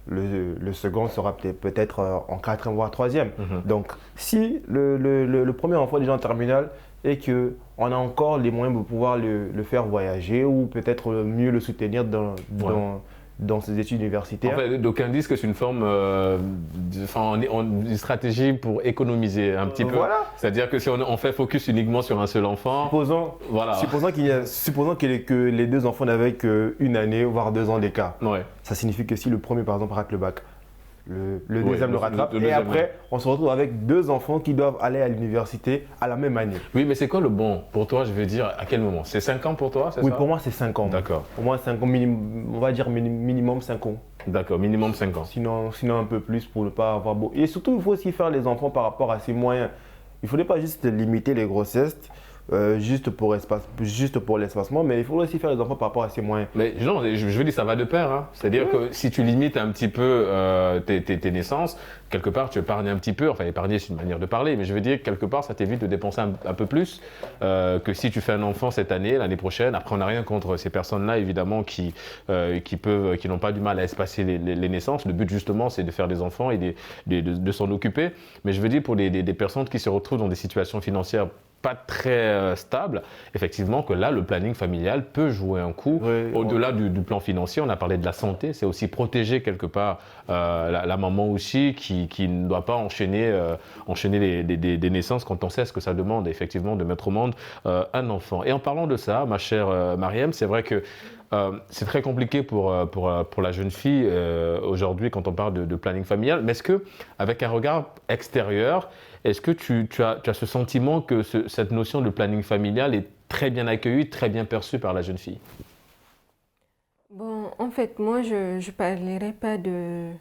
le second sera peut-être en 4e voire 3e. Donc, si le premier enfant est déjà en terminale et qu'on a encore les moyens de pouvoir le faire voyager ou peut-être mieux le soutenir dans ses études universitaires. En fait, d'aucuns disent que c'est une forme, une stratégie pour économiser un petit peu. Voilà. C'est-à-dire que si on fait focus uniquement sur un seul enfant… Supposons que les 2 enfants n'avaient qu'une année, voire 2 ans d'écart. Ça signifie que si le premier, par exemple, rate le bac, le deuxième le rattrape. Et après, on se retrouve avec 2 enfants qui doivent aller à l'université à la même année. Oui, mais c'est quoi le bon pour toi? Je veux dire, à quel moment? C'est 5 ans pour toi? Oui, pour moi, c'est 5 ans. D'accord. Pour moi, 5 ans, on va dire minimum 5 ans. D'accord, minimum 5 ans. Sinon un peu plus pour ne pas avoir beau. Et surtout, il faut aussi faire les enfants par rapport à ses moyens. Il ne faudrait pas juste limiter les grossesses juste pour l'espacement, mais il faut aussi faire les enfants par rapport à ses moyens. Mais non, je veux dire, ça va de pair. Hein. C'est-à-dire que si tu limites un petit peu tes naissances, quelque part, tu épargnes un petit peu. Enfin, épargner, c'est une manière de parler, mais je veux dire, quelque part, ça t'évite de dépenser un peu plus que si tu fais un enfant cette année, l'année prochaine. Après, on n'a rien contre ces personnes-là, évidemment, qui n'ont pas du mal à espacer les naissances. Le but, justement, c'est de faire des enfants et de s'en occuper. Mais je veux dire, pour des personnes qui se retrouvent dans des situations financières pas très stable, effectivement que là, le planning familial peut jouer un coup. Oui, au-delà du plan financier, on a parlé de la santé, c'est aussi protéger quelque part la maman aussi qui ne doit pas enchaîner des naissances quand on sait ce que ça demande, effectivement, de mettre au monde un enfant. Et en parlant de ça, ma chère Mariam, c'est vrai que c'est très compliqué pour la jeune fille aujourd'hui quand on parle de planning familial, mais est-ce qu'avec un regard extérieur, est-ce que tu as ce sentiment que cette notion de planning familial est très bien accueillie, très bien perçue par la jeune fille? Bon, en fait, moi, je ne parlerai pas de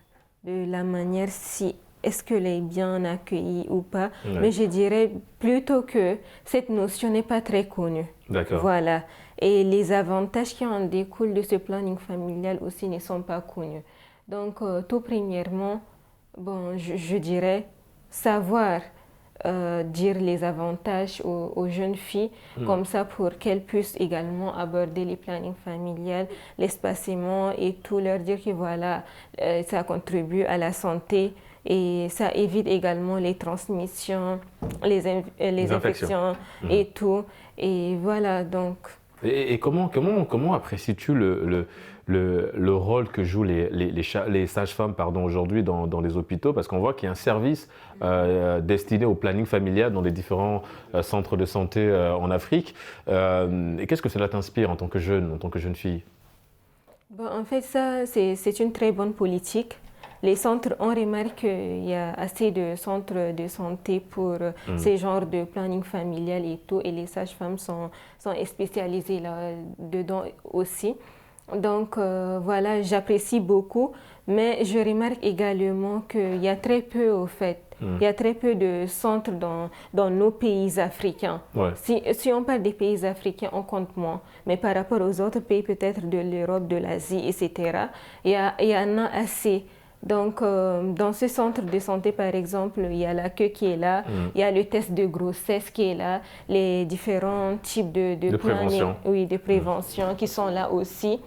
la manière si est-ce qu'elle est bien accueillie ou pas, mais je dirais plutôt que cette notion n'est pas très connue. D'accord. Voilà. Et les avantages qui en découlent de ce planning familial aussi ne sont pas connus. Donc, tout premièrement, bon, je dirais savoir dire les avantages aux jeunes filles, comme ça pour qu'elles puissent également aborder les plannings familiales, l'espacement et tout, leur dire que voilà, ça contribue à la santé et ça évite également les transmissions, les infections et tout. Et voilà, donc... Et comment apprécies-tu le rôle que jouent les sages-femmes aujourd'hui dans les hôpitaux? Parce qu'on voit qu'il y a un service destiné au planning familial dans les différents centres de santé en Afrique. Et qu'est-ce que cela t'inspire en tant que jeune fille? Bon, en fait, ça, c'est une très bonne politique. Les centres, on remarque qu'il y a assez de centres de santé pour ces genres de planning familial et tout, et les sages-femmes sont spécialisées là-dedans aussi. Donc voilà, j'apprécie beaucoup, mais je remarque également qu'il y a très peu, au fait, il y a très peu de centres dans nos pays africains. Ouais. Si on parle des pays africains, on compte moins, mais par rapport aux autres pays, peut-être de l'Europe, de l'Asie, etc., il y en a assez. Donc, dans ce centre de santé, par exemple, il y a la queue qui est là, il y a le test de grossesse qui est là, les différents types de prévention. De prévention qui sont là aussi.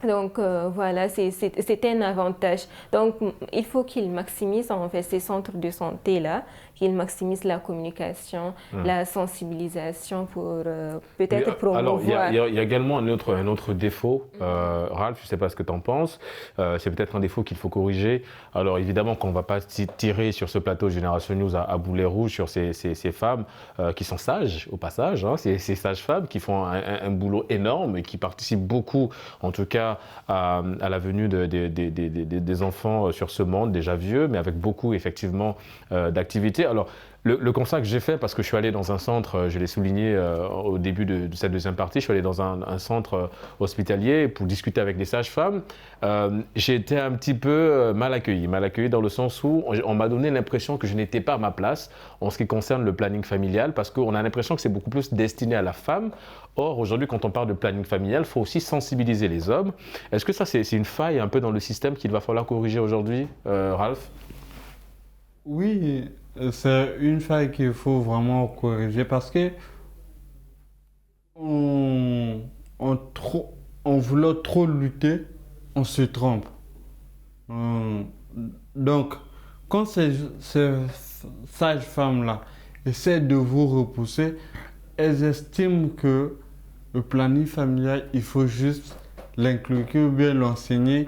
Donc, voilà, c'est un avantage. Donc, il faut qu'ils maximisent en fait ces centres de santé-là, qu'ils maximisent la communication, la sensibilisation pour peut-être promouvoir. Alors, il y a également un autre défaut, Ralph, je ne sais pas ce que tu en penses, c'est peut-être un défaut qu'il faut corriger. Alors, évidemment qu'on ne va pas tirer sur ce plateau Génération News à boulet rouge sur ces femmes qui sont sages, au passage, hein, ces sages-femmes qui font un boulot énorme et qui participent beaucoup, en tout cas, à la venue des enfants sur ce monde déjà vieux, mais avec beaucoup effectivement d'activités. Alors, le constat que j'ai fait, parce que je suis allé dans un centre, je l'ai souligné au début de cette deuxième partie, je suis allé dans un centre hospitalier pour discuter avec des sages-femmes. J'ai été un petit peu mal accueilli dans le sens où on m'a donné l'impression que je n'étais pas à ma place en ce qui concerne le planning familial, parce qu'on a l'impression que c'est beaucoup plus destiné à la femme. Or, aujourd'hui, quand on parle de planning familial, il faut aussi sensibiliser les hommes. Est-ce que ça, c'est une faille un peu dans le système qu'il va falloir corriger aujourd'hui, Ralph? Oui, c'est une faille qu'il faut vraiment corriger parce que en voulant trop lutter, on se trompe. Donc, quand ces sages-femmes-là essaient de vous repousser, elles estiment que le planning familial, il faut juste l'inculquer ou bien l'enseigner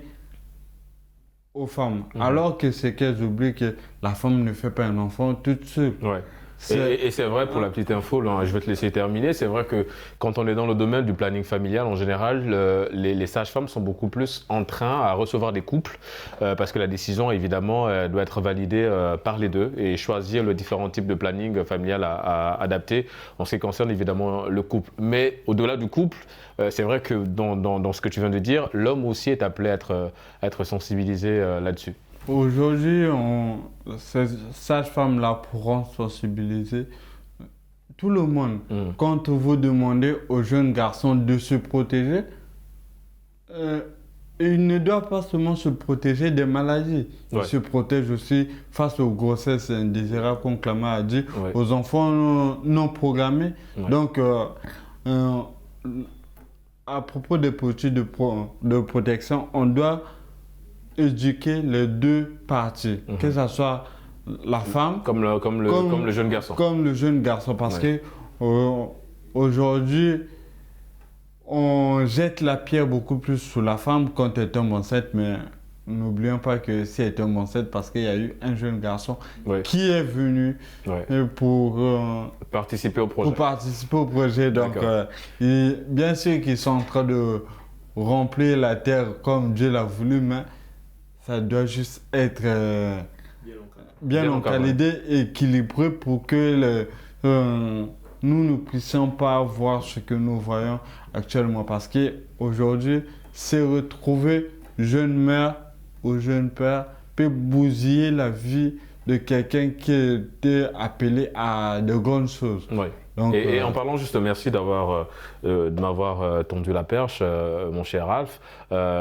aux femmes. Alors que c'est qu'elles oublient que la femme ne fait pas un enfant toute seule. Ouais. Et c'est vrai, pour la petite info, là, je vais te laisser terminer, c'est vrai que quand on est dans le domaine du planning familial, en général, les sages-femmes sont beaucoup plus en train à recevoir des couples parce que la décision, évidemment, doit être validée par les deux et choisir le différent type de planning familial à adapter en ce qui concerne évidemment le couple. Mais au-delà du couple, c'est vrai que dans ce que tu viens de dire, l'homme aussi est appelé à être sensibilisé là-dessus. Aujourd'hui, ces sages-femmes-là pourront sensibiliser tout le monde, quand vous demandez aux jeunes garçons de se protéger, ils ne doivent pas seulement se protéger des maladies. Ils se protègent aussi face aux grossesses indésirables, comme Clamart a dit, aux enfants non programmés. Donc, à propos des produits de protection, on doit éduquer les deux parties, que ce soit la femme comme le jeune garçon. Comme le jeune garçon, parce que aujourd'hui, on jette la pierre beaucoup plus sur la femme quand elle tombe enceinte, mais n'oublions pas que si elle tombe enceinte, parce qu'il y a eu un jeune garçon qui est venu pour participer au projet. Donc, bien sûr qu'ils sont en train de remplir la terre comme Dieu l'a voulu, mais ça doit juste être bien encadré et équilibré pour que nous ne puissions pas voir ce que nous voyons actuellement. Parce qu'aujourd'hui, c'est retrouver jeune mère ou jeune père peut bousiller la vie de quelqu'un qui était appelé à de grandes choses. Donc, et en parlant juste, merci de m'avoir tendu la perche, mon cher Ralph.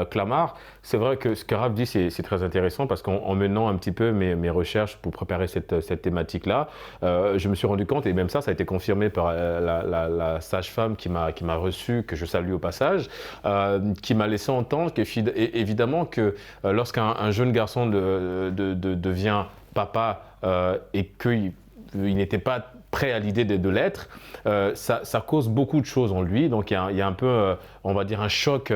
Clamart, c'est vrai que ce que Ralph dit, c'est très intéressant parce qu'en menant un petit peu mes recherches pour préparer cette thématique-là, je me suis rendu compte, et même ça a été confirmé par la sage-femme qui m'a reçu, que je salue au passage, qui m'a laissé entendre qu'évidemment que lorsqu'un jeune garçon devient papa et qu'il n'était pas prêt à l'idée de l'être, ça cause beaucoup de choses en lui. Donc il y a un peu, on va dire, un choc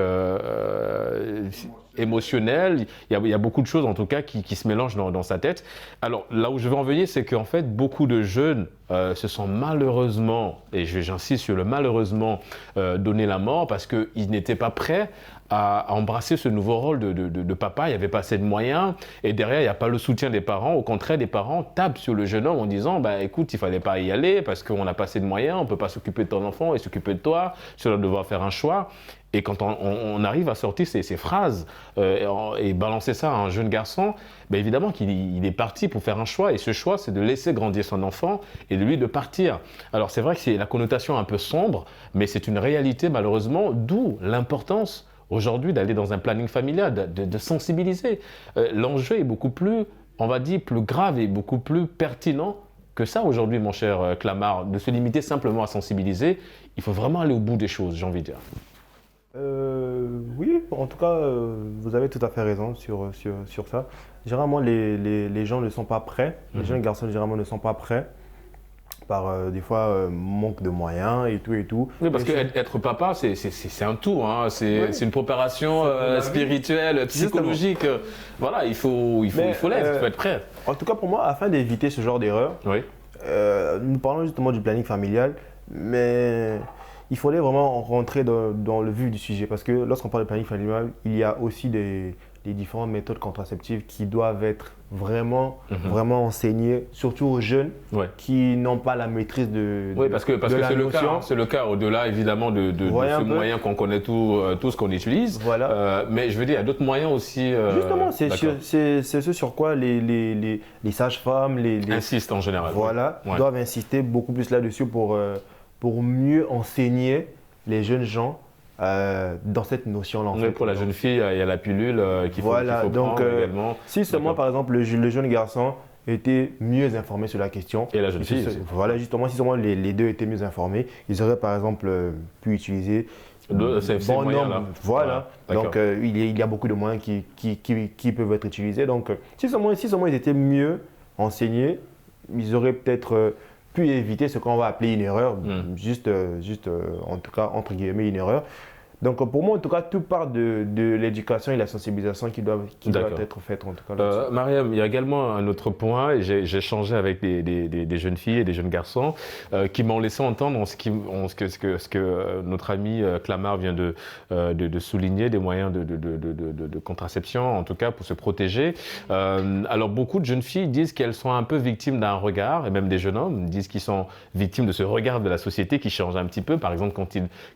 émotionnel. Il y a beaucoup de choses en tout cas qui se mélangent dans sa tête. Alors là où je veux en venir, c'est qu'en fait beaucoup de jeunes se sont malheureusement, et j'insiste sur le malheureusement, donné la mort parce qu'ils n'étaient pas prêts à embrasser ce nouveau rôle de papa. Il n'y avait pas assez de moyens et derrière il n'y a pas le soutien des parents. Au contraire, les parents tapent sur le jeune homme en disant écoute, il ne fallait pas y aller parce qu'on n'a pas assez de moyens, on ne peut pas s'occuper de ton enfant et s'occuper de toi, tu vas devoir faire un choix. Et quand on arrive à sortir ces phrases et balancer ça à un jeune garçon, évidemment qu'il est parti pour faire un choix. Et ce choix, c'est de laisser grandir son enfant et de lui de partir. Alors c'est vrai que c'est la connotation un peu sombre, mais c'est une réalité malheureusement, d'où l'importance aujourd'hui d'aller dans un planning familial, de sensibiliser. L'enjeu est beaucoup plus, on va dire, plus grave et beaucoup plus pertinent que ça aujourd'hui, mon cher Clamart, de se limiter simplement à sensibiliser. Il faut vraiment aller au bout des choses, j'ai envie de dire. Oui, en tout cas, vous avez tout à fait raison sur ça. Généralement, les gens ne sont pas prêts. Les jeunes garçons, généralement, ne sont pas prêts par des fois manque de moyens et tout. Oui, parce qu'être papa, c'est un tout. Hein. C'est une préparation spirituelle, psychologique. Voilà, il faut l'être, il faut être prêt. En tout cas, pour moi, afin d'éviter ce genre d'erreur, nous parlons justement du planning familial, mais il fallait vraiment rentrer dans le vif du sujet parce que lorsqu'on parle de planning familial, il y a aussi des différentes méthodes contraceptives qui doivent être vraiment enseignées, surtout aux jeunes qui n'ont pas la maîtrise de parce que c'est le cas au-delà évidemment de ce moyen qu'on connaît tous qu'on utilise. Mais je veux dire, il y a d'autres moyens aussi. Justement, c'est ce sur quoi les sages-femmes, insistent en général. Doivent insister beaucoup plus là-dessus pour mieux enseigner les jeunes gens dans cette notion-là. Pour la jeune fille, il y a la pilule qu'il faut prendre également. Si seulement, par exemple, le jeune garçon était mieux informé sur la question. Et la jeune fille aussi. Voilà, justement, si seulement les deux étaient mieux informés, ils auraient, par exemple, pu utiliser ces moyens-là. Voilà. Donc, il y a beaucoup de moyens qui peuvent être utilisés. Donc, si seulement ils étaient mieux enseignés, ils auraient peut-être pu éviter ce qu'on va appeler une erreur, juste en tout cas entre guillemets une erreur. Donc pour moi en tout cas tout part de l'éducation et la sensibilisation qui doivent être faites en tout cas. Mariam, il y a également un autre point, et j'ai échangé avec des jeunes filles et des jeunes garçons qui m'ont laissé entendre ce que notre ami Clamart vient de souligner, des moyens de contraception en tout cas pour se protéger. Alors beaucoup de jeunes filles disent qu'elles sont un peu victimes d'un regard, et même des jeunes hommes disent qu'ils sont victimes de ce regard de la société qui change un petit peu. Par exemple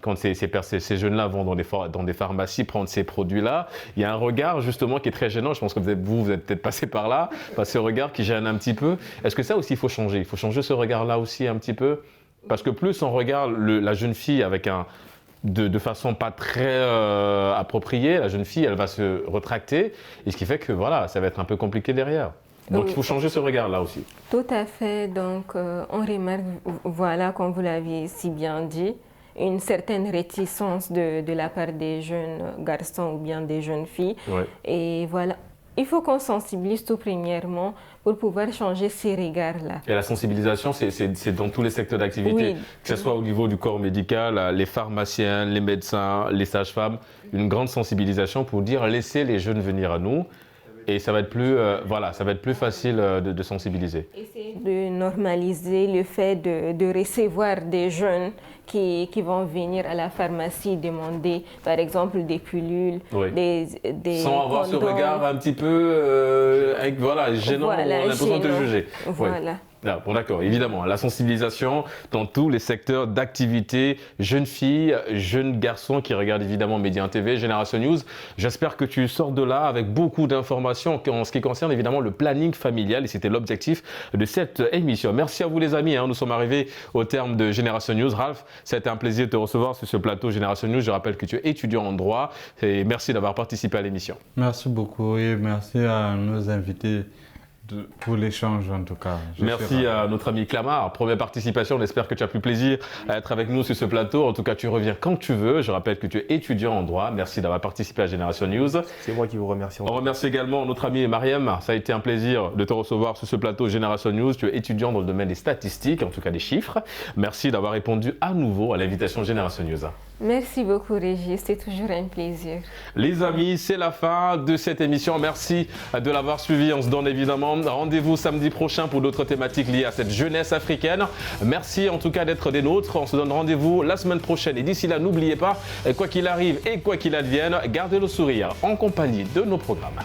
quand ces jeunes-là vont dans des pharmacies prendre ces produits-là, il y a un regard justement qui est très gênant. Je pense que vous êtes peut-être passé par là, par ce regard qui gêne un petit peu. Est-ce que ça aussi il faut changer ce regard-là aussi un petit peu Parce que plus on regarde la jeune fille avec de façon pas très appropriée, la jeune fille, elle va se retracter, et ce qui fait que voilà, ça va être un peu compliqué derrière. Donc il faut changer ce regard-là aussi. Tout à fait. Donc on remarque, voilà, comme vous l'aviez si bien dit, une certaine réticence de la part des jeunes garçons ou bien des jeunes filles. Ouais. Et voilà, il faut qu'on sensibilise tout premièrement pour pouvoir changer ces regards-là. Et la sensibilisation, c'est dans tous les secteurs d'activité, Oui. que ce soit au niveau du corps médical, les pharmaciens, les médecins, les sages-femmes, une grande sensibilisation pour dire laissez les jeunes venir à nous. Et ça va être plus, ça va être plus facile de sensibiliser. Essayer de normaliser le fait de recevoir des jeunes qui vont venir à la pharmacie demander, par exemple, des pilules, Oui. des Sans avoir ce condoms. regard un petit peu gênant, Voilà, on a l'impression de te gênant. juger. Voilà. Oui. Ah, bon, d'accord, évidemment, la sensibilisation dans tous les secteurs d'activité, jeunes filles, jeunes garçons qui regardent évidemment Média TV, Génération News. J'espère que tu sors de là avec beaucoup d'informations en ce qui concerne évidemment le planning familial, et c'était l'objectif de cette émission. Merci à vous les amis, nous sommes arrivés au terme de Génération News. Ralph, ça a été un plaisir de te recevoir sur ce plateau Génération News. Je rappelle que tu es étudiant en droit et merci d'avoir participé à l'émission. Merci beaucoup et merci à nos invités pour l'échange en tout cas. Merci à notre ami Clamart. Première participation, on espère que tu as pris plaisir à être avec nous sur ce plateau. En tout cas, tu reviens quand tu veux. Je rappelle que tu es étudiant en droit. Merci d'avoir participé à Génération News. C'est moi qui vous remercie. On remercie également notre ami Mariam. Ça a été un plaisir de te recevoir sur ce plateau Génération News. Tu es étudiant dans le domaine des statistiques, en tout cas des chiffres. Merci d'avoir répondu à nouveau à l'invitation Génération News. Merci beaucoup, Régis. C'est toujours un plaisir. Les amis, c'est la fin de cette émission. Merci de l'avoir suivi. On se donne évidemment rendez-vous samedi prochain pour d'autres thématiques liées à cette jeunesse africaine. Merci en tout cas d'être des nôtres. On se donne rendez-vous la semaine prochaine. Et d'ici là, n'oubliez pas, quoi qu'il arrive et quoi qu'il advienne, gardez le sourire en compagnie de nos programmes.